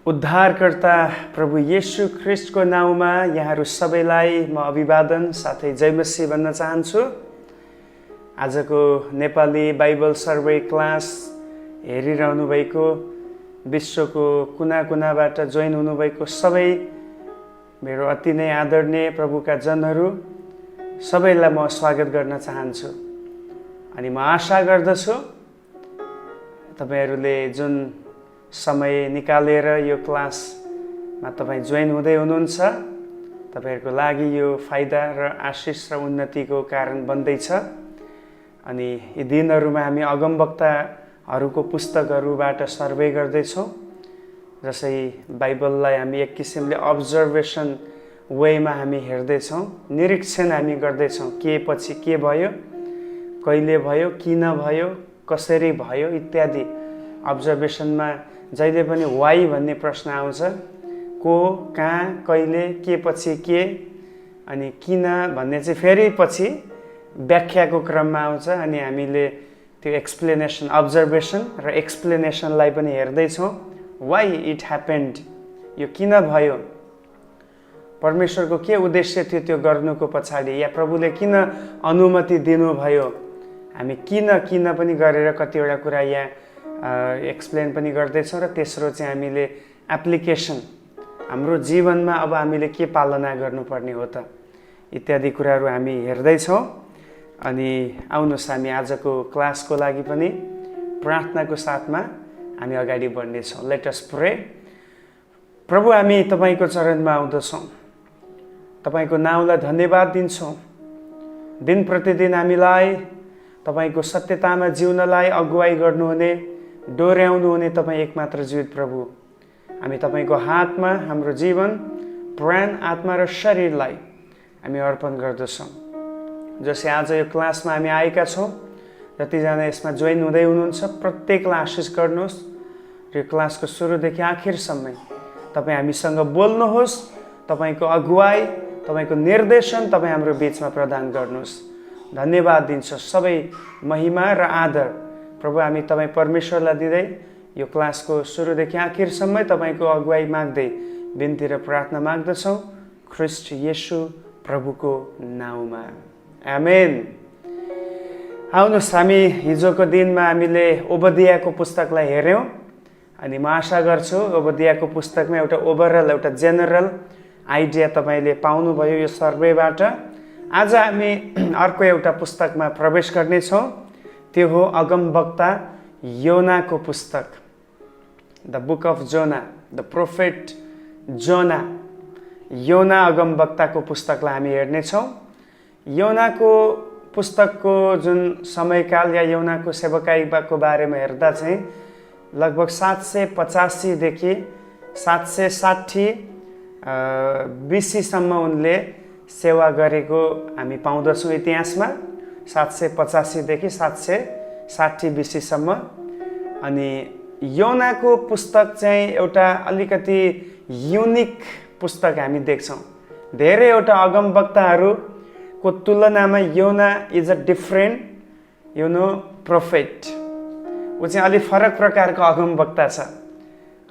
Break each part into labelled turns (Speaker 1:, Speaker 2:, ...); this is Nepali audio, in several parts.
Speaker 1: उद्धारकर्ता प्रभु येशू ख्रिस्टको नाउँमा यहाँहरू सबैलाई म अभिवादन साथै जय मसीह भन्न चाहन्छु। आजको नेपाली बाइबल सर्वे क्लास हेरिरहनु भएको विश्वको कुना कुनाबाट जोइन हुनुभएको सबै मेरो अति नै आदरणीय प्रभुका जनहरू सबैलाई म स्वागत गर्न चाहन्छु। अनि म आशा गर्दछु तपाईहरूले जुन समय निकालेर यो क्लासमा तपाईँ जोइन हुँदै हुनुहुन्छ, तपाईहरूको लागि यो फाइदा र आशिष र उन्नतिको कारण बन्दैछ। अनि यी दिनहरूमा हामी अगमवक्ताहरूको पुस्तकहरूबाट सर्वे गर्दैछौँ, जसै बाइबललाई हामी एक किसिमले अब्जर्भेसन वेमा हामी हेर्दैछौँ, निरीक्षण हामी गर्दैछौँ। के पछि के भयो, कहिले भयो, किन भयो, कसरी भयो इत्यादि। अब्जर्भेसनमा जहिले पनि वाइ भन्ने प्रश्न आउँछ, को, कहाँ, कहिले, के पछि के, अनि किन भन्ने चाहिँ फेरि पछि व्याख्याको क्रममा आउँछ। अनि हामीले त्यो एक्सप्लेनेसन, अब्जर्भेसन र एक्सप्लेनेसनलाई पनि हेर्दैछौँ। वाइ इट ह्यापेन्ड, यो किन भयो, परमेश्वरको के उद्देश्य थियो त्यो गर्नुको पछाडि, या प्रभुले किन अनुमति दिनुभयो। हामी किन पनि गरेर कतिवटा कुरा यहाँ एक्सप्लेन पनि गर्दैछौँ। र तेस्रो चाहिँ हामीले एप्लिकेसन, हाम्रो जीवनमा अब हामीले के पालना गर्नुपर्ने हो त इत्यादि कुराहरू हामी हेर्दैछौँ। अनि आउनुहोस् हामी आजको क्लासको लागि पनि प्रार्थनाको साथमा हामी अगाडि बढ्नेछौँ। Let us pray. प्रभु, हामी तपाईँको चरणमा आउँदछौँ, तपाईँको नाउँलाई धन्यवाद दिन्छौँ। दिन प्रतिदिन हामीलाई तपाईँको सत्यतामा जिउनलाई अगुवाई गर्नुहुने, डोर्याउनुहुने तपाईँ एकमात्र जीवित प्रभु, हामी तपाईँको हातमा हाम्रो जीवन, प्राण, आत्मा र शरीरलाई हामी अर्पण गर्दछौँ। जसै आज यो क्लासमा हामी आएका छौँ, जतिजना यसमा जोइन हुँदै हुनुहुन्छ प्रत्येकलाई आशिष गर्नुहोस्। र यो क्लासको सुरुदेखि आखिरसम्म तपाईँ हामीसँग बोल्नुहोस्, तपाईँको अगुवाई, तपाईँको निर्देशन तपाईँ हाम्रो बिचमा प्रदान गर्नुहोस्। धन्यवाद दिन्छ, सबै महिमा र आदर प्रभु हामी तपाईँ परमेश्वरलाई दिँदै यो क्लासको सुरुदेखि आखिरसम्म तपाईँको अगुवाई माग्दै बिन्ती र प्रार्थना माग्दछौँ ख्रिस्ट येशू प्रभुको नाउँमा, आमेन। आउनुहोस्, हामी हिजोको दिनमा हामीले ओबदियाको पुस्तकलाई हेऱ्यौँ। अनि म आशा गर्छु ओबदियाको पुस्तकमा एउटा ओभरअल, एउटा जेनरल आइडिया तपाईँले पाउनुभयो यो सर्वेबाट। आज हामी अर्को एउटा पुस्तकमा प्रवेश गर्नेछौँ, त्यो हो अगमवक्ता योनाको पुस्तक, द बुक अफ जोना, द प्रोफेट जोना। योना अगमवक्ताको पुस्तकलाई हामी हेर्नेछौँ। योनाको पुस्तकको जुन समयकाल या योनाको सेवकाईको बारेमा हेर्दा चाहिँ लगभग 785 देखि 760 BC उनले सेवा गरेको हामी पाउँदछौँ इतिहासमा। 785 देखि 760 BC। अनि योनाको पुस्तक चाहिँ एउटा अलिकति युनिक पुस्तक हामी देख्छौँ। धेरैवटा अगमवक्ताहरूको तुलनामा योना इज अ डिफ्रेन्ट प्रोफेट। ऊ चाहिँ अलिक फरक प्रकारको अगमवक्ता छ।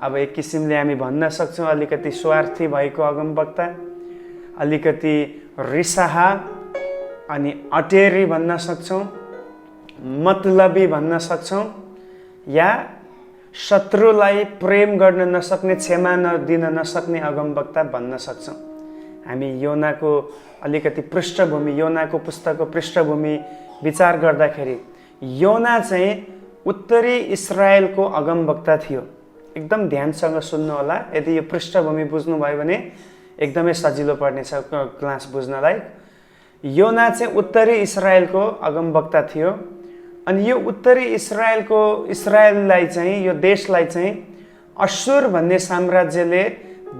Speaker 1: अब एक किसिमले हामी भन्न सक्छौँ अलिकति स्वार्थी भएको अगमवक्ता, अलिकति रिसाहा अनि अटेरी भन्न सक्छौँ, मतलबी भन्न सक्छौँ, या शत्रुलाई प्रेम गर्न नसक्ने, क्षमा दिन नसक्ने अगमवक्ता भन्न सक्छौँ। हामी योनाको अलिकति पृष्ठभूमि, योनाको पुस्तकको पृष्ठभूमि विचार गर्दाखेरि योना चाहिँ उत्तरी इजरायलको अगमवक्ता थियो। एकदम ध्यानसँग सुन्नु होला, यदि यो पृष्ठभूमि बुझ्नुभयो भने एकदमै सजिलो पर्नेछ क्लास बुझ्नलाई। योना चाहिँ उत्तरी इजरायलको अगमवक्ता थियो। अनि यो उत्तरी इजरायललाई चाहिँ, यो देशलाई चाहिँ असुर भन्ने साम्राज्यले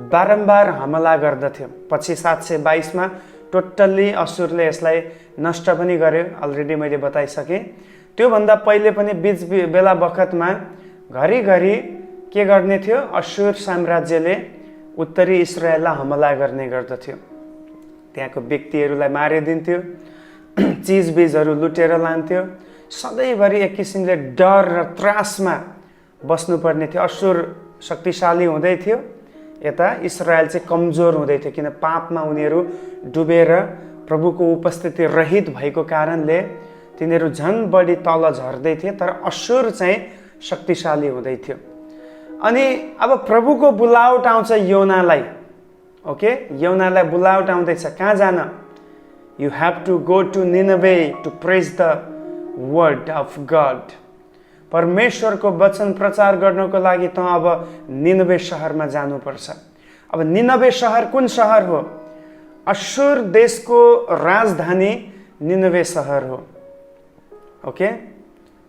Speaker 1: बारम्बार हमला गर्दथ्यो। पछि 722 टोटल्ली असुरले यसलाई नष्ट पनि गर्यो, अलरेडी मैले बताइसकेँ। त्योभन्दा पहिले पनि बिच बेला बखतमा घरिघरि के गर्ने थियो, असुर साम्राज्यले उत्तरी इजरायललाई हमला गर्ने गर्दथ्यो। त्यहाँको व्यक्तिहरूलाई मारिदिन्थ्यो, चिजबिजहरू लुटेर लान्थ्यो। सधैँभरि एक किसिमले डर र त्रासमा बस्नुपर्ने थियो। असुर शक्तिशाली हुँदै थियो, यता इस्रायल चाहिँ कमजोर हुँदै थियो, किन पापमा उनीहरू डुबेर प्रभुको उपस्थिति रहित भएको कारणले तिनीहरू झन् बढी तल झर्दै थिए। तर अश्शुर चाहिँ शक्तिशाली हुँदै थियो। अनि अब प्रभुको बुलावट आउँछ योनालाई। ओके, योनालाई बुलावट आउँदैछ, कहाँ जान? You have to go to Nineveh to praise the word of God. परमेश्वरको वचन प्रचार गर्नको लागि त अब निनवे शहरमा जानुपर्छ। अब निनवे शहर कुन शहर हो? अश्शुर देशको राजधानी निनवे शहर हो। ओके,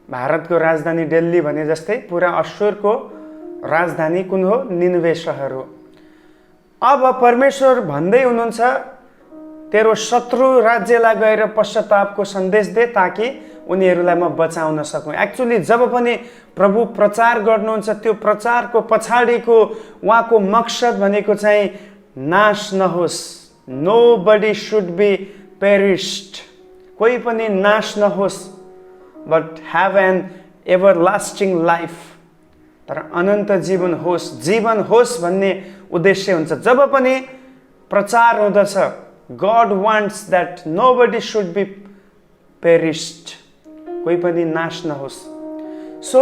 Speaker 1: भारतको राजधानी दिल्ली भने जस्तै पुरा अश्शुरको राजधानी कुन हो? निनवे शहर हो। अब परमेश्वर भन्दै हुनुहुन्छ, तेरो शत्रु राज्यलाई गएर पश्चातापको सन्देश दे ताकि उनीहरूलाई म बचाउन सकूँ। एक्चुअली जब पनि प्रभु प्रचार गर्नुहुन्छ त्यो प्रचारको पछाडिको उहाँको मकसद भनेको चाहिँ नाश नहोस्। नोबडी शुड बी पेरिस्ड, कोही पनि नाश नहोस्, बट ह्याभ एन एभरलास्टिङ लाइफ, तर अनन्त जीवन होस् भन्ने उद्देश्य हुन्छ। जब पनि प्रचार हुँदछ, God wants that nobody should be perished, कोही पनि नाश नहोस्। सो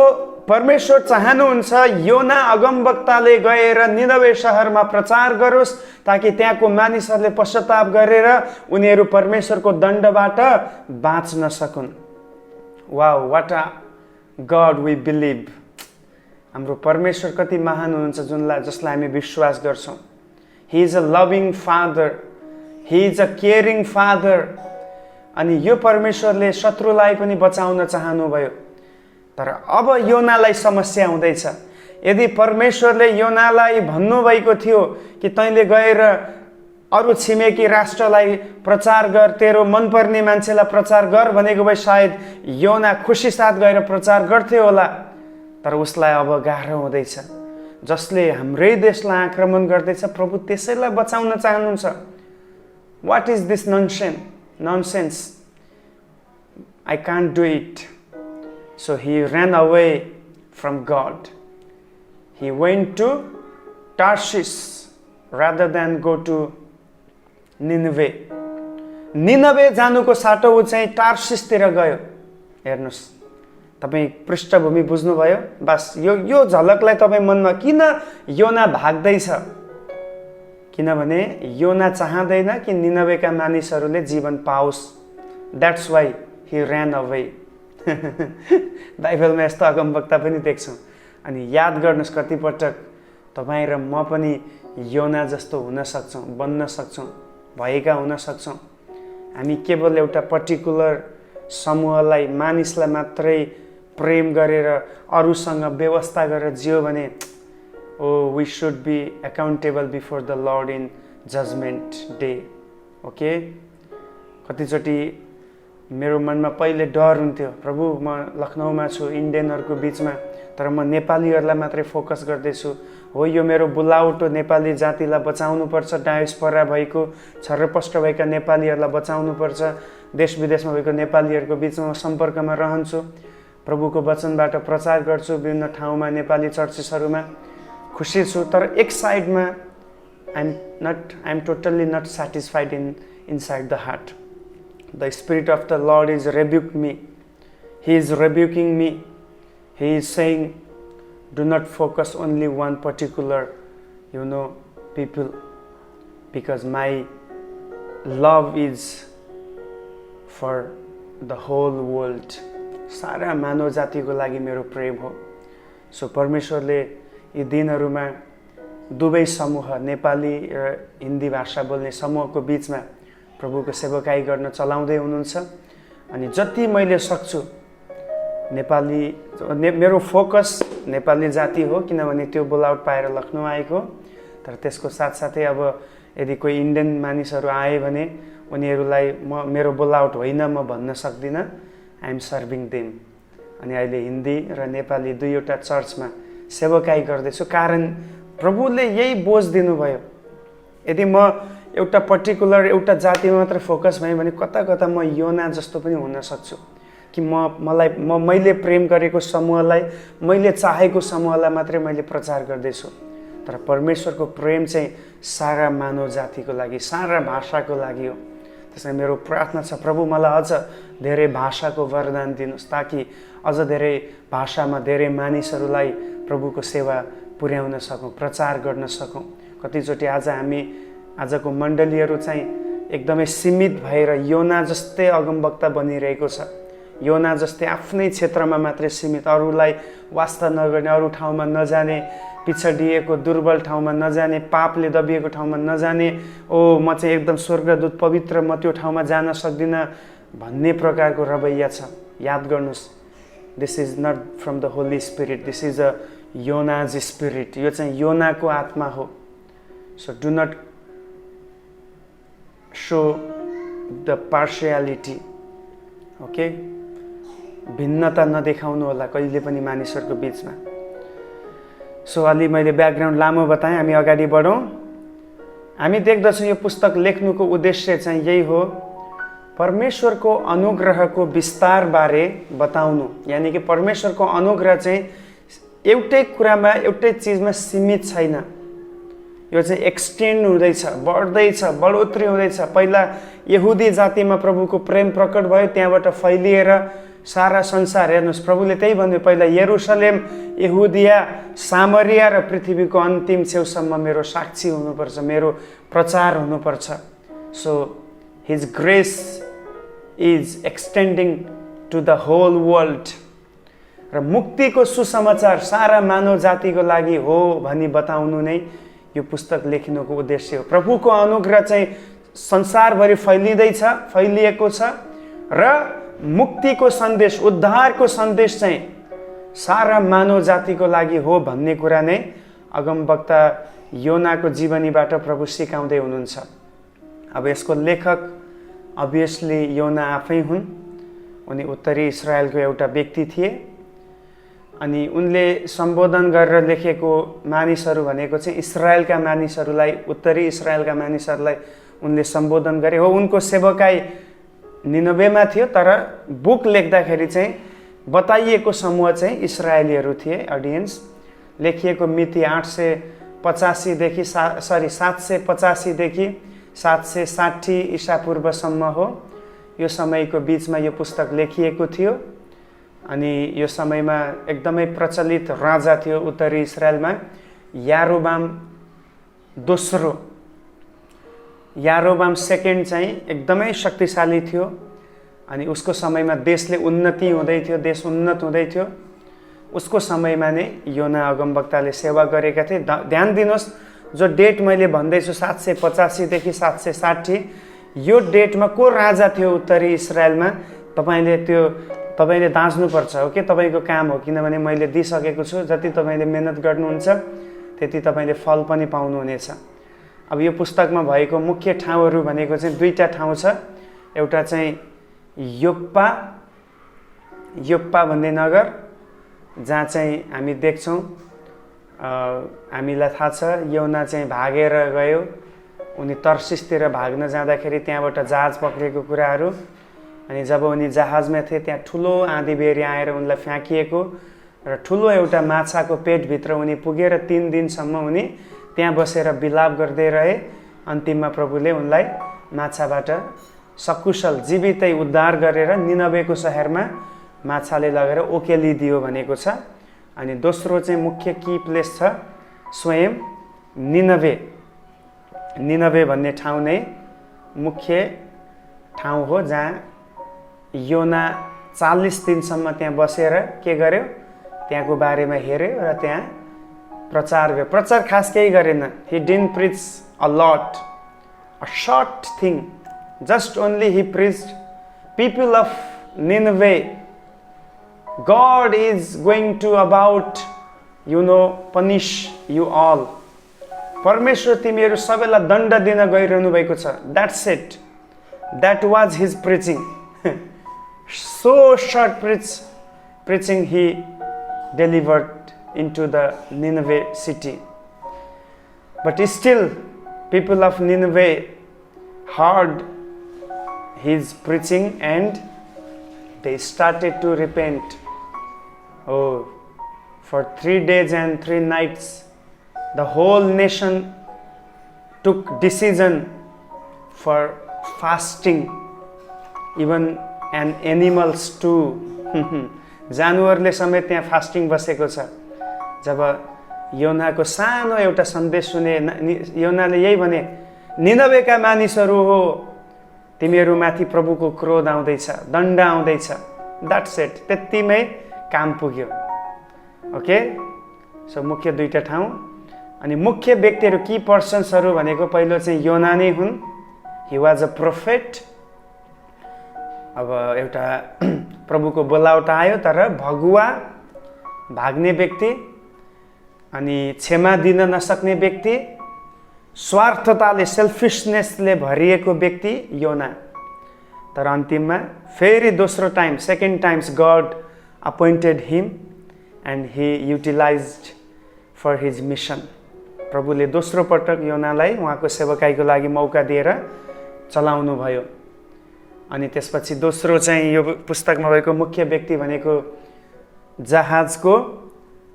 Speaker 1: परमेश्वर चाहनुहुन्छ योना अगमवक्ताले गएर निनवे शहरमा प्रचार गरोस् ताकि त्यहाँको मानिसहरूले पश्चाताप गरेर उनीहरू परमेश्वरको दण्डबाट बाँच्न सकुन्। Wow, what a God we believe. हाम्रो परमेश्वर कति महान हुनुहुन्छ जसलाई हामी विश्वास गर्छौँ। He is a loving father, he is a caring father. अनि यो परमेश्वरले शत्रुलाई पनि बचाउन चाहनुभयो। तर अब योनालाई समस्या हुँदैछ। यदि परमेश्वरले योनालाई भन्नुभएको थियो कि तैँले गएर अरू छिमेकी राष्ट्रलाई प्रचार गर, तेरो मनपर्ने मान्छेलाई प्रचार गर भनेको भए सायद योना खुसी साथ गएर प्रचार गर्थ्यो होला। तर उसलाई अब गाह्रो हुँदैछ। जसले हाम्रै देशलाई आक्रमण गर्दैछ, प्रभु त्यसैलाई बचाउन चाहनुहुन्छ। What is this nonsense? I can't do it. So he ran away from God. He went to Tarshish rather than go to Nineveh. Nineveh जानुको साटो ऊ चाहिँ टार्सिसतिर गयो। हेर्नुहोस्, तपाईँ पृष्ठभूमि बुझ्नुभयो? बस यो झलकलाई तपाईँ मनमा किन योना भाग्दैछ? किनभने योना चाहँदैन कि निनवेका मानिसहरूले जीवन पाओस्। That's why he ran away. बाइबलमा यस्तो अगमवक्ता पनि देख्छौँ। अनि याद गर्नुहोस्, कतिपटक तपाईँ र म पनि योना जस्तो हुन सक्छौँ, बन्न सक्छौँ, भएका हुन सक्छौँ। हामी केवल एउटा पर्टिकुलर समूहलाई, मानिसलाई मात्रै प्रेम गरेर अरूसँग व्यवस्था गरेर जियो भने oh, we should be accountable before the Lord in judgment day. Okay? कतिचोटि मेरो मनमा पहिले डर हुन्थ्यो, प्रभु म लखनऊमा छु, इन्डियनहरूको बिचमा, तर म नेपालीहरूलाई मात्रै फोकस गर्दैछु। हो, यो मेरो बुलाउट हो, नेपाली जातिलाई बचाउनुपर्छ, डायस्पोरा भएको छर्रपष्ट भएका नेपालीहरूलाई बचाउनुपर्छ, देश विदेशमा भएको नेपालीहरूको बिचमा सम्पर्कमा रहन्छु, प्रभुको वचनबाट प्रचार गर्छु विभिन्न ठाउँमा, नेपाली चर्चेसहरूमा खुसी छु। तर एक साइडमा I am totally not satisfied inside the heart. The Spirit of the Lord is rebuked me. He is rebuking me. He is saying, do not focus only one particular, people, because my love is for the whole world. सारा मानव जातिको लागि मेरो प्रेम हो। सो परमेश्वरले यी दिनहरूमा दुवै समूह, नेपाली र हिन्दी भाषा बोल्ने समूहको बिचमा प्रभुको सेवकाई गर्न चलाउँदै हुनुहुन्छ। अनि जति मैले सक्छु मेरो फोकस नेपाली जाति हो, किनभने त्यो बोलावट पाएर लखनऊ आएको। तर त्यसको साथसाथै अब यदि कोही इन्डियन मानिसहरू आए भने उनीहरूलाई मेरो बोलावट होइन म भन्न सक्दिनँ। I am serving them. अनि अहिले हिन्दी र नेपाली दुईवटा चर्चमा सेवकाई गर्दैछु, कारण प्रभुले यही बोझ दिनुभयो। यदि म एउटा पर्टिकुलर एउटा जातिमा मात्र फोकस भएँ भने कता कता म योना जस्तो पनि हुन सक्छु। कि मैले प्रेम गरेको समूहलाई, मैले चाहेको समूहलाई मात्रै मैले प्रचार गर्दैछु। तर परमेश्वरको प्रेम चाहिँ सारा मानव जातिको लागि, सारा भाषाको लागि हो। त्यसैले मेरो प्रार्थना छ, प्रभु मलाई अझ धेरै भाषाको वरदान दिनुहोस्, ताकि अझ धेरै भाषामा धेरै मानिसहरूलाई प्रभुको सेवा पुर्याउन सकौँ, प्रचार गर्न सकौँ। कतिचोटि आजको मण्डलीहरू चाहिँ एकदमै सीमित भएर योना जस्तै अगमवक्ता बनिरहेको छ। योना जस्तै आफ्नै क्षेत्रमा मात्रै सीमित, अरूलाई वास्ता नगर्ने, अरू ठाउँमा नजाने, पिछडिएको दुर्बल ठाउँमा नजाने, पापले दबिएको ठाउँमा नजाने, म चाहिँ एकदम स्वर्गदूत पवित्र, म त्यो ठाउँमा जान सक्दिनँ भन्ने प्रकारको रवैया छ। याद गर्नुहोस्, this is not from the Holy Spirit, this is a Jonah's spirit. यो चाहिँ योनाको आत्मा हो। So do not show the partiality, okay? भिन्नता नदेखाउनु होला कहिले पनि मानिसहरूको बिचमा। सो अलि मैले ब्याकग्राउन्ड लामो बताएँ, हामी अगाडि बढौँ। हामी देख्दछौँ यो पुस्तक लेख्नुको उद्देश्य चाहिँ यही हो, परमेश्वरको अनुग्रहको विस्तारबारे बताउनु। यानि कि परमेश्वरको अनुग्रह चाहिँ एउटै कुरामा, एउटै चिजमा सीमित छैन। यो चाहिँ एक्सटेन्ड हुँदैछ, बढ्दैछ, बढोत्तरी हुँदैछ। पहिला यहुदी जातिमा प्रभुको प्रेम प्रकट भयो, त्यहाँबाट फैलिएर सारा संसार। हेर्नुहोस्, प्रभुले त्यही भन्यो, पहिला यरुसलेम, यहुदिया, सामरिया र पृथ्वीको अन्तिम छेउसम्म मेरो साक्षी हुनुपर्छ, मेरो प्रचार हुनुपर्छ। So his grace is extending to the whole world. र मुक्तिको सुसमाचार सारा मानव जातिको लागि हो भनी बताउनु नै यो पुस्तक लेखिनुको उद्देश्य हो। प्रभुको अनुग्रह चाहिँ संसारभरि फैलिएको छ र मुक्तिको सन्देश, उद्धारको सन्देश चाहिँ सारा मानव जातिको लागि हो भन्ने कुरा नै अगमवक्ता योनाको जीवनीबाट प्रभु सिकाउँदै हुनुहुन्छ। अब यसको लेखक अभियसली योना आफै हुन्। उनी उत्तरी इजरायलको एउटा व्यक्ति थिए। अनि उनले सम्बोधन गरेर लेखेको मानिसहरू भनेको चाहिँ इजरायलका मानिसहरूलाई, उत्तरी इजरायलका मानिसहरूलाई उनले सम्बोधन गरे। हो, उनको सेवकाई निनवेमा थियो, तर बुक लेख्दाखेरि चाहिँ बताइएको समूह चाहिँ इजरायलीहरू थिए, अडियन्स। लेखिएको मिति 785 देखि 760 ईसापूर्वसम्म हो। यो समयको बिचमा यो पुस्तक लेखिएको थियो। अनि यो समयमा एकदमै प्रचलित राजा थियो उत्तरी इजरायलमा, यारोबाम दोस्रो। यारोबाम सेकेन्ड चाहिँ एकदमै शक्तिशाली थियो। अनि उसको समयमा देशले उन्नति हुँदै थियो, देश उन्नत हुँदै थियो। उसको समयमा नै योना अगमवक्ताले सेवा गरेका थिए। ध्यान दिनुहोस्, जो डेट मैले भन्दैछु 785 देखि 760, यो डेटमा को राजा थियो उत्तरी इजरायलमा, तपाईँले दाँच्नुपर्छ, हो कि तपाईँको काम हो। किनभने मैले दिइसकेको छु, जति तपाईँले मेहनत गर्नुहुन्छ त्यति तपाईँले फल पनि पाउनुहुनेछ। अब यो पुस्तकमा भएको मुख्य ठाउँहरू भनेको चाहिँ 2टा ठाउँ छ। एउटा चाहिँ योप्पा भन्ने नगर, जहाँ चाहिँ हामी देख्छौँ, हामीलाई थाहा छ योना चाहिँ भागेर गयो। उनी तर्सिसतिर भाग्न जाँदाखेरि त्यहाँबाट जहाज पक्रेको कुराहरू। अनि जब उनी जहाजमा थिए, त्यहाँ ठुलो आँधीबेहरी आएर उनलाई फ्याँकिएको र ठुलो एउटा माछाको पेटभित्र उनी पुगेर 3 दिनसम्म उनी त्यहाँ बसेर विलाप गर्दै रहे। अन्तिममा प्रभुले उनलाई माछाबाट सकुशल जीवितै उद्धार गरेर निनवेको शहरमा माछाले लगेर ओकेलिदियो भनेको छ। अनि दोस्रो चाहिँ मुख्य की प्लेस छ स्वयं निनवे। निनवे भन्ने ठाउँ नै मुख्य ठाउँ हो, जहाँ योना 40 दिनसम्म त्यहाँ बसेर के गर्यो, त्यहाँको बारेमा हेऱ्यो र त्यहाँ प्रचार गर्यो। प्रचार खास केही गरेन। He didn't preach a lot, a short thing, just only he preached, people of Nineveh, God is going to about, punish you all. परमेश्वर तिमीहरू सबैलाई दण्ड दिन गइरहनु भएको छ। That's it. That was his preaching. So short preaching he delivered into the Nineveh city. But still, people of Nineveh heard his preaching and they started to repent. Oh, for 3 days and 3 nights, the whole nation took decision for fasting, even and animals too. जानवरले समेत त्यहाँ फास्टिङ बसेको छ। जब योनाको सानो एउटा सन्देश सुने, योनाले यही भने, निनवेका मानिसहरू हो, तिमीहरूमाथि प्रभुको क्रोध आउँदैछ, दण्ड आउँदैछ। द्याट्स इट, त्यतिमै काम पुग्यो। ओके, सो मुख्य 2टा ठाउँ। अनि मुख्य व्यक्तिहरू, की पर्सन्सहरू भनेको पहिलो चाहिँ योना नै हुन्। He was a prophet. अब एउटा प्रभुको बोलावट आयो, तर भगुवा, भाग्ने व्यक्ति, अनि क्षमा दिन नसक्ने व्यक्ति, स्वार्थताले, सेल्फिसनेसले भरिएको व्यक्ति योना। तर अन्तिममा फेरि दोस्रो time, second times God appointed him and he utilized for his mission. प्रभुले दोस्रो पटक योनालाई उहाँको सेवकाईको लागि मौका दिएर चलाउनु भयो। अनि त्यसपछि दोस्रो चाहिँ यो पुस्तकमा भएको मुख्य व्यक्ति भनेको जहाजको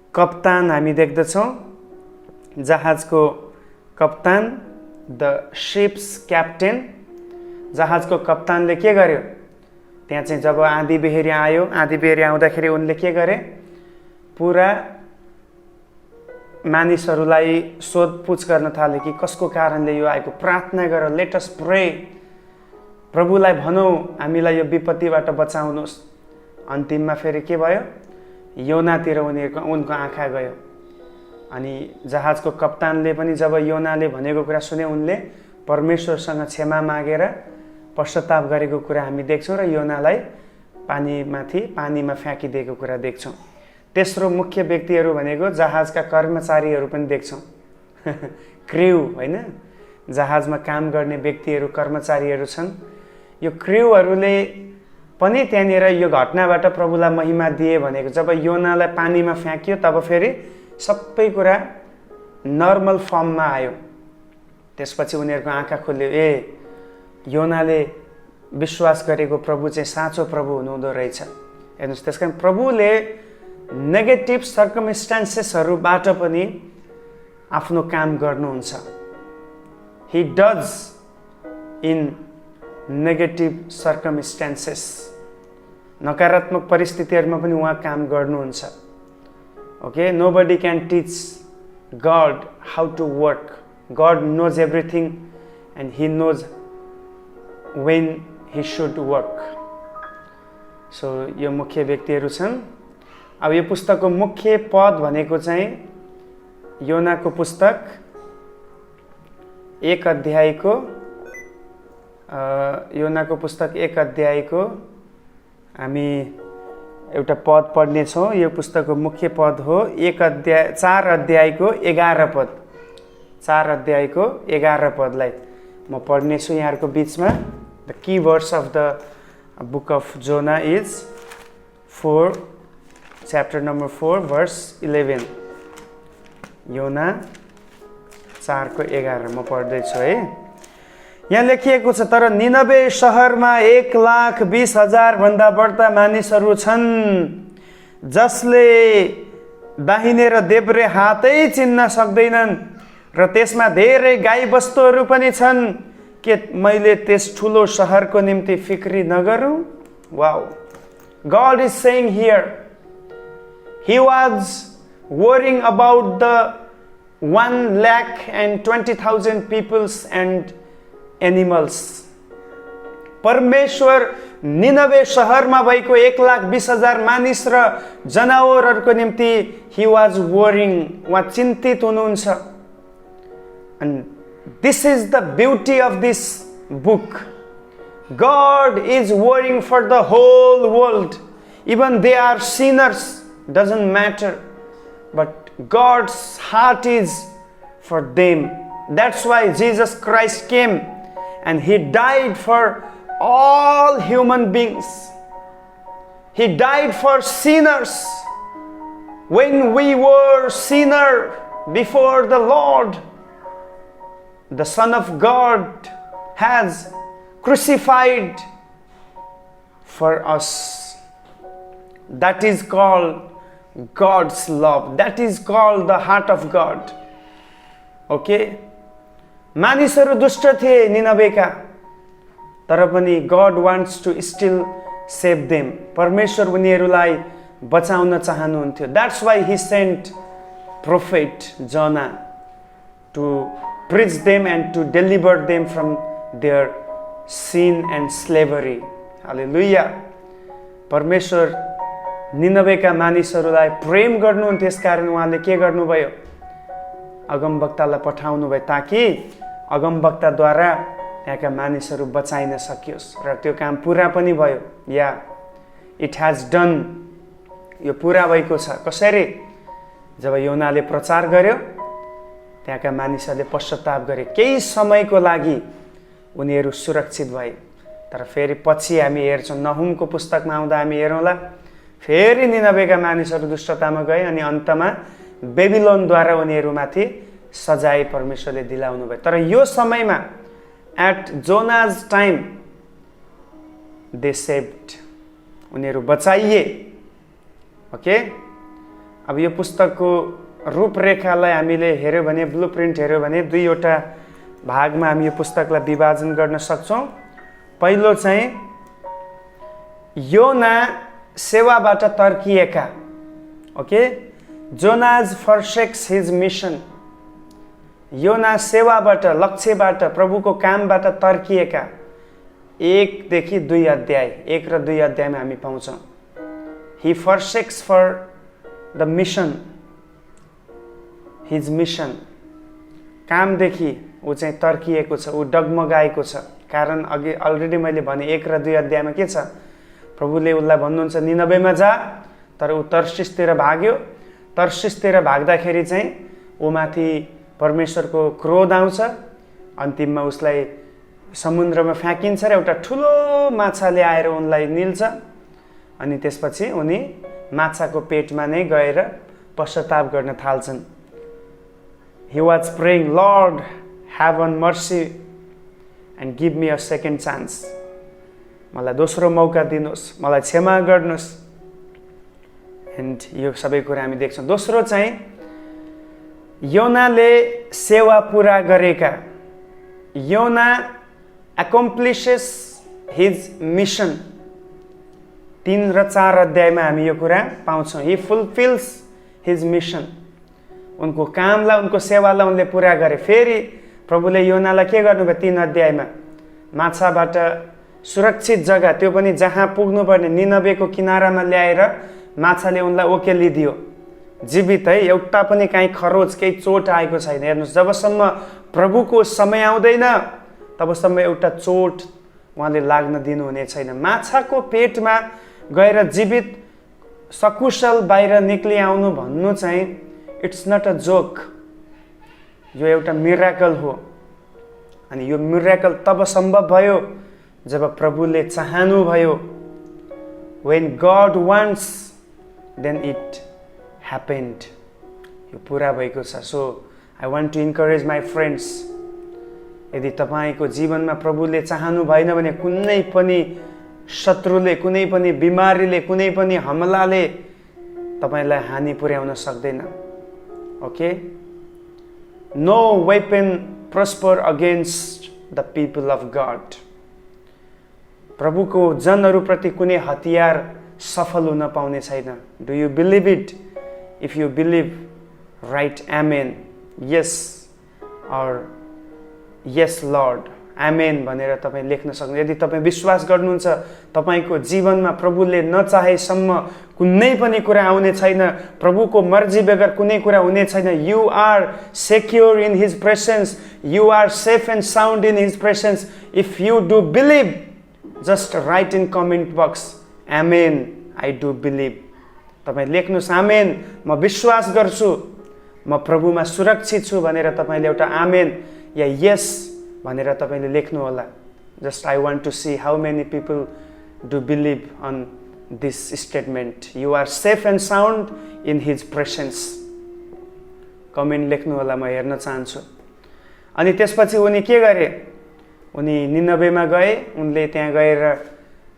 Speaker 1: कप्तान हामी देख्दछौँ। जहाजको कप्तान, द शिप्स क्याप्टेन। जहाजको कप्तानले के गर्यो? त्यहाँ चाहिँ जब आँधी बेहेरी आयो, आँधी बेहेरी आउँदाखेरि उनले के गरे? पुरा मानिसहरूलाई सोधपुछ गर्न थाले कि कसको कारणले यो आएको, प्रार्थना गर, लेट अस प्रे, प्रभुलाई भनौँ हामीलाई यो विपत्तिबाट बचाउनुहोस्। अन्तिममा फेरि के भयो? योनातिर उनको आँखा गयो। अनि जहाजको कप्तानले पनि जब योनाले भनेको कुरा सुने, उनले परमेश्वरसँग क्षमा मागेर पश्चाताप गरेको कुरा हामी देख्छौँ र योनालाई पानीमा फ्याँकिदिएको कुरा देख्छौँ। तेस्रो मुख्य व्यक्तिहरू भनेको जहाजका कर्मचारीहरू पनि देख्छौँ। क्र्यू, होइन, जहाजमा काम गर्ने व्यक्तिहरू, कर्मचारीहरू छन्। यो क्र्यूहरूले पनि त्यहाँनिर यो घटनाबाट प्रभुलाई महिमा दिए भनेको। जब योनालाई पानीमा फ्याँकियो तब फेरि सबै कुरा नर्मल फर्ममा आयो। त्यसपछि उनीहरूको आँखा खोल्यो, ए योनाले विश्वास गरेको प्रभु चाहिँ साँचो प्रभु हुनुहुँदो रहेछ। हेर्नुहोस्, त्यस कारण प्रभुले नेगेटिभ सर्कमस्टान्सेसहरूबाट पनि आफ्नो काम गर्नुहुन्छ। He does in negative circumstances. नकारात्मक परिस्थितिहरूमा पनि उहाँ काम गर्नुहुन्छ। Okay, nobody can teach God how to work. God knows everything and he knows when he should work. So यो मुख्य व्यक्तिहरू छन्। अब यो पुस्तकको मुख्य पद भनेको चाहिँ योनाको पुस्तक 1 अध्यायको योनाको पुस्तक 1 अध्यायको हामी एउटा पद पढ्नेछौँ। यो पुस्तकको मुख्य पद हो 4 अध्यायको 11 पद। 4 अध्यायको 11 पदलाई म पढ्नेछु यहाँहरूको बिचमा। The key verse of the book of Jonah is chapter number 4, verse 11. योना 4 को 11 म पढ्दैछु है। यहाँ लेखिएको छ, तर निनवे शहरमा 1,20,000 भन्दा बढ्ता मानिसहरू छन् जसले दाहिने र देब्रे हातै चिन्न सक्दैनन्, र त्यसमा धेरै गाई बस्तुहरू पनि छन्। के मैले त्यस ठुलो शहरको निम्ति फिक्री नगरौँ? Wow, God is saying here, he was worrying about the 1,20,000 peoples and animals. परमेश्वर निनवे शहरमा भएको 1,20,000 मानिस र जनावरहरूको निम्ति he was worrying, उहाँ चिन्तित हुनुहुन्छ। And this is the beauty of this book. God is worrying for the whole world. Even they are sinners, doesn't matter. But God's heart is for them. That's why Jesus Christ came and He died for all human beings. He died for sinners. When we were sinner before the Lord, the Son of God has crucified for us. That is called God's love. That is called the heart of God. Okay, मानिसहरू दुष्ट थिए निनवेका, तर पनि God wants to still save them. परमेश्वर उनीहरूलाई बचाउन चाहनुहुन्थ्यो. That's why he sent prophet Jonah to preach them and to deliver them from their sin and slavery. Hallelujah. परमेश्वर निनवेका मानिसहरूलाई प्रेम गर्नुहुन्थ्यो, यसकारण उहाँले के गर्नुभयो? अगमवक्तालाई पठाउनु भयो ताकि अगमवक्ताद्वारा त्यहाँका मानिसहरू बचाइन सकियोस्, र त्यो काम पुरा पनि भयो. या इट हैज डन, यो पुरा भएको छ. कसरी? जब योनाले प्रचार गर्यो, त्यहाँका मानिसहरूले पश्चाताप गरे, केही समयको लागि उनीहरू सुरक्षित भए. तर फेरि पछि हामी हेर्छौँ, नहुमको पुस्तकमा आउँदा हामी हेरौँला, फेरि निनवेका मानिसहरू दुष्टतामा गए अनि अन्तमा बेबिलोनद्वारा उनीहरूमाथि सजाय परमेश्वरले दिलाउनु भयो. तर यो समयमा एट जोनाज टाइम दे सेभ्ड, उनीहरू बचाइए. ओके, अब यो पुस्तकको रूपरेखालाई हामीले हेऱ्यो भने, ब्लू प्रिन्ट हेऱ्यो भने दुईवटा भागमा हामी यो पुस्तकलाई विभाजन गर्न सक्छौँ. पहिलो चाहिँ योना सेवाबाट तर्किएका. ओके, जोनाज फर्सेक्स हिज मिसन. योना सेवाबाट, लक्ष्यबाट, प्रभुको कामबाट तर्किएका 1 देखि 2 अध्याय, 1 र 2 अध्यायमा हामी पाउँछौँ. He forsakes for the mission, his mission, कामदेखि ऊ चाहिँ तर्किएको छ, ऊ डगमगाएको छ. कारण अघि अलरेडी मैले भने 1 र 2 अध्यायमा के छ? प्रभुले उसलाई भन्नुहुन्छ निनवेमा जा, तर ऊ तर्सिसतिर भाग्यो. तर्सिसतिर भाग्दाखेरि चाहिँ ऊ माथि परमेश्वरको क्रोध आउँछ. अन्तिममा उसलाई समुद्रमा फ्याँकिन्छ र एउटा ठुलो माछाले आएर उनलाई निल्छ. अनि त्यसपछि उनी माछाको पेटमा नै गएर पश्चाताप गर्न थाल्छन्. He was praying, Lord, have on mercy and give me a second chance. मलाई दोस्रो मौका दिनुहोस्, मलाई क्षमा गर्नुहोस्. एन्ड यो सबै कुरा हामी देख्छौँ. दोस्रो चाहिँ योनाले सेवा पुरा गरेका. योना accomplishes his mission. 3 र 4 अध्यायमा हामी यो कुरा पाउँछौँ. He fulfills his mission. उनको कामलाई, उनको सेवालाई उनले पुरा गरे. फेरि प्रभुले योनालाई के गर्नुभयो? 3 अध्यायमा माछाबाट सुरक्षित जग्गा, त्यो पनि जहाँ पुग्नुपर्ने निनवेको किनारामा ल्याएर माछाले उनलाई ओकेलिदियो जीवित. है, एउटा पनि काहीँ खरोच, केही चोट आएको छैन. हेर्नुहोस्, जबसम्म प्रभुको समय आउँदैन तबसम्म एउटा चोट उहाँले लाग्न दिनुहुने छैन. माछाको पेटमा गएर जीवित सकुशल बाहिर निक्ली आउनु भन्नु चाहिँ इट्स नट अ जोक. यो एउटा मिराकल हो. अनि यो मिराकल तब सम्भव भयो जब प्रभुले चाहनुभयो. When God wants, then it happened. यो पुरा भएको छ. So I want to encourage my friends, यदि तपाईँको जीवनमा प्रभुले चाहनु भएन भने कुनै पनि शत्रुले, कुनै पनि बिमारीले, कुनै पनि हमलाले तपाईँलाई हानि पुर्याउन सक्दैन. Okay, no weapon prosper against the people of God. प्रभुको जनहरूप्रति कुनै हतियार सफल हुन पाउने छैन. Do you believe it? If you believe, write amen. Yes or yes Lord. आमेन भनेर तपाईँ लेख्न सक्नुहुन्छ. यदि तपाईँ विश्वास गर्नुहुन्छ तपाईँको जीवनमा प्रभुले नचाहेसम्म कुनै पनि कुरा आउने छैन, प्रभुको मर्जी बगैर कुनै कुरा हुने छैन. You are secure in his presence, you are safe and sound in his presence. If you do believe, just write in comment box amen, I do believe. तपाईँ लेख्नुहोस् आमेन, म विश्वास गर्छु, म प्रभुमा सुरक्षित छु भनेर तपाईँले एउटा आमेन या यस भनेर तपाईँले लेख्नु होला. Just I want to see how many people do believe on this statement. You are safe and sound in his presence. Comment लेख्नु होला, म हेर्न चाहन्छु. अनि त्यसपछि उनी के गरे? उनी निनवेमा गए. उनले त्यहाँ गएर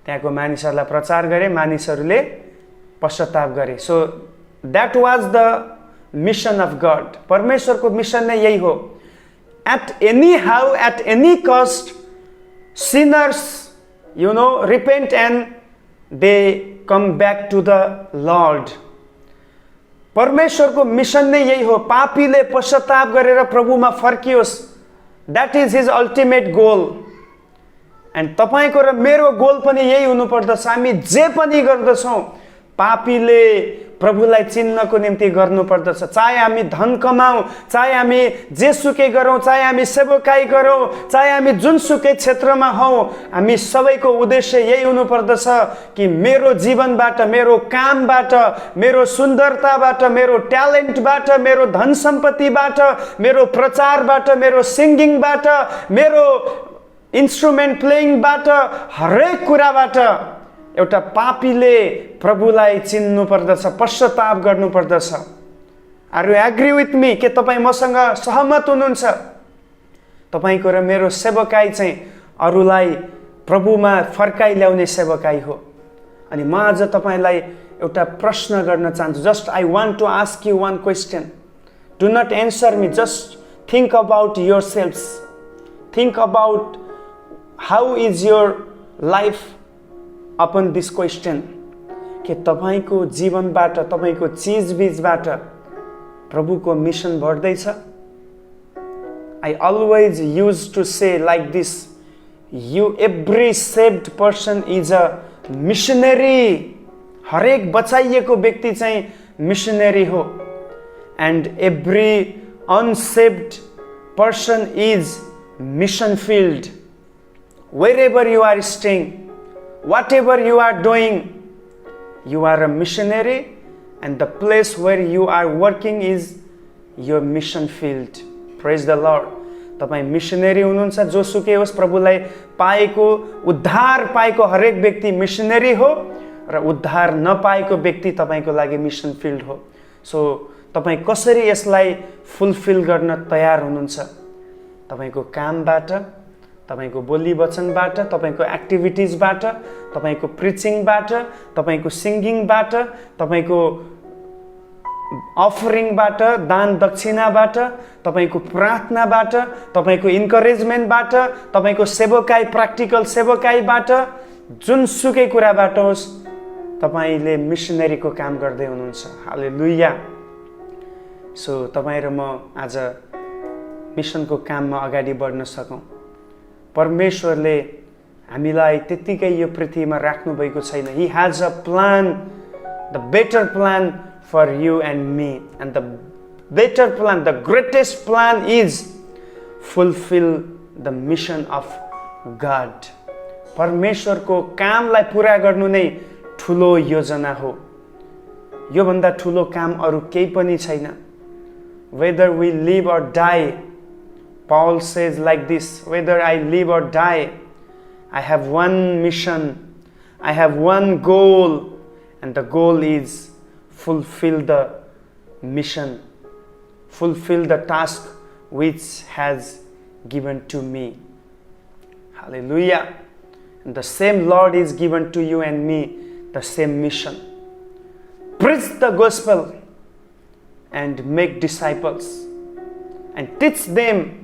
Speaker 1: त्यहाँको मानिसहरूलाई प्रचार गरे. मानिसहरूले पश्चाताप गरे। So that was the mission of God. परमेश्वरको मिसन नै यही हो। At any how, at any cost, sinners repent and they come back to the Lord. परमेश्वरको मिसन नै यही हो, पापीले पश्चाताप गरेर प्रभुमा फर्कियोस्। That is his ultimate goal. And तपाईँको र मेरो गोल पनि यही हुनुपर्दछ। हामी जे पनि गर्दछौँ पापीले प्रभुलाई चिन्नको निम्ति गर्नुपर्दछ। चाहे हामी धन कमाऊ, चाहे हामी जेसुकै गरौँ, चाहे हामी सेवकाई गरौँ, चाहे हामी जुनसुकै क्षेत्रमा हौँ, हामी सबैको उद्देश्य यही हुनुपर्दछ कि मेरो जीवनबाट, मेरो कामबाट, मेरो सुन्दरताबाट, मेरो ट्यालेन्टबाट, मेरो धन सम्पत्तिबाट, मेरो प्रचारबाट, मेरो सिङ्गिङबाट, मेरो इन्स्ट्रुमेन्ट प्लेइङबाट, हरेक कुराबाट एउटा पापीले प्रभुलाई चिन्नु पर्दछ, पश्चाताप गर्नु पर्दछ। Are you agree with me? के तपाईँ मसँग सहमत हुनुहुन्छ? तपाईँको र मेरो सेवकाई चाहिँ अरूलाई प्रभुमा फर्काइ ल्याउने सेवकाई हो। अनि म आज तपाईँलाई एउटा प्रश्न गर्न चाहन्छु। Just I want to ask you one question. Do not answer me, just think about your selfs. Think about how is your life upon this question. के तपाईँको जीवनबाट, तपाईँको चिजबिजबाट प्रभुको मिसन बढ्दैछ? I always use to say like this, every saved person is a missionary. हरेक बचाइएको व्यक्ति चाहिँ मिसनरी हो। And every unsaved person is mission field. wherever you are staying, whatever you are doing, you are a missionary, and the place where you are working is your mission field. Praise the Lord. तपाईँ मिसनरी हुनुहुन्छ। जोसुकै होस्, प्रभुलाई पाएको, उद्धार पाएको हरेक व्यक्ति मिसनरी हो, र उद्धार नपाएको व्यक्ति तपाईँको लागि मिसन फिल्ड हो। सो तपाईँ कसरी यसलाई फुलफिल गर्न तयार हुनुहुन्छ? तपाईँको कामबाट, तपाईँको बोली वचनबाट, तपाईँको एक्टिभिटिजबाट, तपाईँको प्रिचिङबाट, तपाईँको सिङ्गिङबाट, तपाईँको अफरिङबाट, दान दक्षिणाबाट, तपाईँको प्रार्थनाबाट, तपाईँको इन्करेजमेन्टबाट, तपाईँको सेवकाई, प्र्याक्टिकल सेवकाईबाट, जुनसुकै कुराबाट होस्, तपाईँले मिसनरीको काम गर्दै हुनुहुन्छ। हालेलुया। सो तपाईँ र म आज मिसनको काममा अगाडि बढ्न सकौँ। परमेश्वरले हामीलाई त्यत्तिकै यो पृथ्वीमा राख्नु भएको छैन। He has a plan, the better plan for you and me, and the better plan, the greatest plan is fulfil the mission of God. परमेश्वरको कामलाई पुरा गर्नु नै ठुलो योजना हो। योभन्दा ठुलो काम अरू केही पनि छैन। Whether we live or die, Paul says like this, whether I live or die, I have one mission, I have one goal, and the goal is fulfill the mission, fulfill the task which has given to me. Hallelujah. And the same Lord is given to you and me, the same mission. Preach the gospel and make disciples and teach them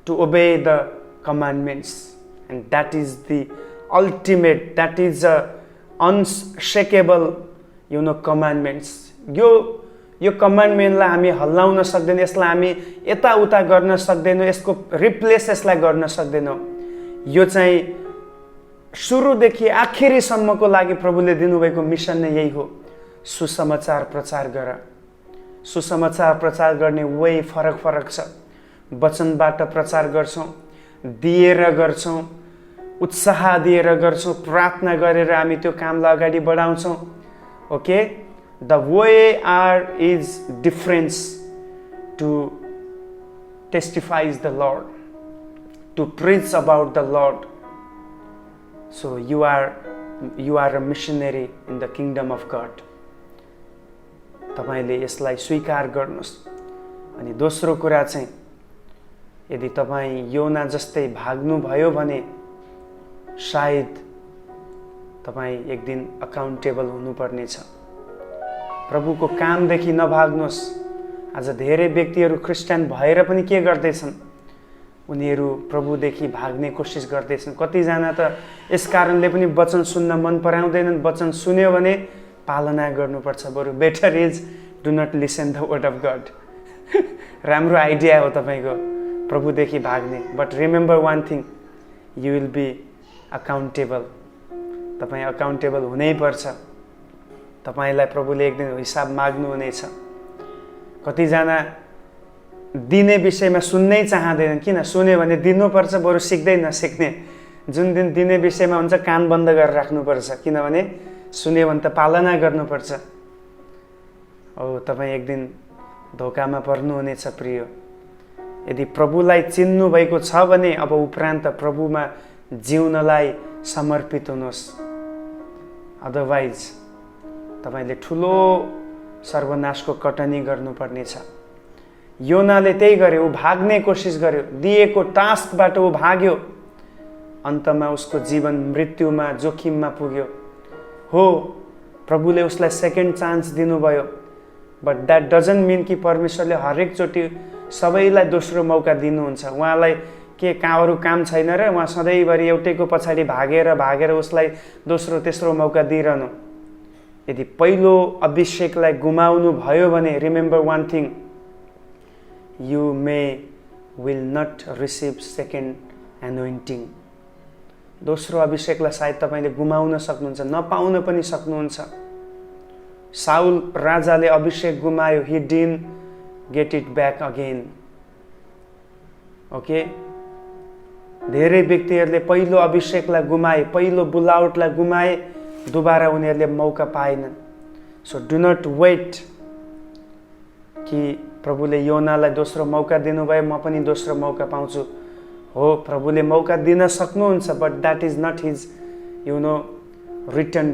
Speaker 1: to obey the commandments, and that is the ultimate, that is a unshakable commandments. यो कमान्डमेन्टलाई हामी हल्लाउन सक्दैन, यसलाई हामी यताउता गर्न सक्दैनौँ, यसको रिप्लेस यसलाई गर्न सक्दैनौँ। यो चाहिँ सुरुदेखि आखिरीसम्मको लागि प्रभुले दिनुभएको मिसन नै यही हो। सुसमाचार प्रचार गर। सुसमाचार प्रचार गर्ने वे फरक फरक छ। वचनबाट प्रचार गर्छौँ, दिएर गर्छौँ, उत्साह दिएर गर्छौँ, प्रार्थना गरेर हामी त्यो कामलाई अगाडि बढाउँछौँ। Okay, the way are is difference to testifies the Lord, to preach about the Lord. So you are a missionary in the kingdom of God. तपाईँले यसलाई स्वीकार गर्नुहोस्। अनि दोस्रो कुरा चाहिँ, यदि तपाईँ योना जस्तै भाग्नुभयो भने सायद तपाईँ एक दिन अकाउन्टेबल हुनुपर्नेछ। प्रभुको कामदेखि नभाग्नुहोस्। आज धेरै व्यक्तिहरू क्रिस्चियन भएर पनि के गर्दैछन्? उनीहरू प्रभुदेखि भाग्ने कोसिस गर्दैछन्। कतिजना त यस कारणले पनि वचन सुन्न मन पराउँदैनन्। वचन सुन्यो भने पालना गर्नुपर्छ। बरु better is do not listen the word of God. राम्रो आइडिया हो तपाईँको प्रभुदेखि भाग्ने। But remember one thing, you will be accountable. तपाईँ अकाउन्टेबल हुनैपर्छ। तपाईँलाई प्रभुले एक दिन हिसाब माग्नुहुनेछ। कतिजना दिने विषयमा सुन्नै चाहँदैनन्। किन? सुन्यो भने दिनुपर्छ, बरु सिक्दै नसिक्ने। जुन दिन दिने विषयमा हुन्छ कान बन्द गरेर राख्नुपर्छ, किनभने सुन्यो भने त पालना गर्नुपर्छ। तपाईँ एक दिन धोकामा पर्नुहुनेछ प्रिय। यदि प्रभुलाई चिन्नु भएको छ भने अब उपरान्त प्रभुमा जिउनलाई समर्पित हुनुहोस्। अदरवाइज तपाईँले ठुलो सर्वनाशको कटनी गर्नुपर्नेछ। योनाले त्यही गर्यो। ऊ भाग्ने कोसिस गर्यो, दिएको टास्कबाट ऊ भाग्यो। अन्तमा उसको जीवन मृत्युमा, जोखिममा पुग्यो। हो, प्रभुले उसलाई सेकेन्ड चान्स दिनुभयो। बट द्याट डजन्ट मिन कि परमेश्वरले हरेकचोटि सबैलाई दोस्रो मौका दिनुहुन्छ। उहाँलाई के अरू काम छैन र उहाँ सधैँभरि एउटैको पछाडि भागेर उसलाई दोस्रो तेस्रो मौका दिइरहनु। यदि पहिलो अभिषेकलाई गुमाउनु भयो भने remember one thing, you may will not receive second anointing. दोस्रो अभिषेकलाई सायद तपाईँले गुमाउन सक्नुहुन्छ, नपाउन पनि सक्नुहुन्छ। साउल राजाले अभिषेक गुमायो। He didn't get it back again. Okay, धेरै व्यक्तिहरूले पहिलो अभिषेकलाई गुमाए, पहिलो बुलावटलाई गुमाए, दोबारा उनीहरूले मौका पाएनन्। सो डु नट वेट कि प्रभुले योनालाई दोस्रो मौका दिनुभयो, म पनि दोस्रो मौका पाउँछु। हो, प्रभुले मौका दिन सक्नुहुन्छ, but that is not his return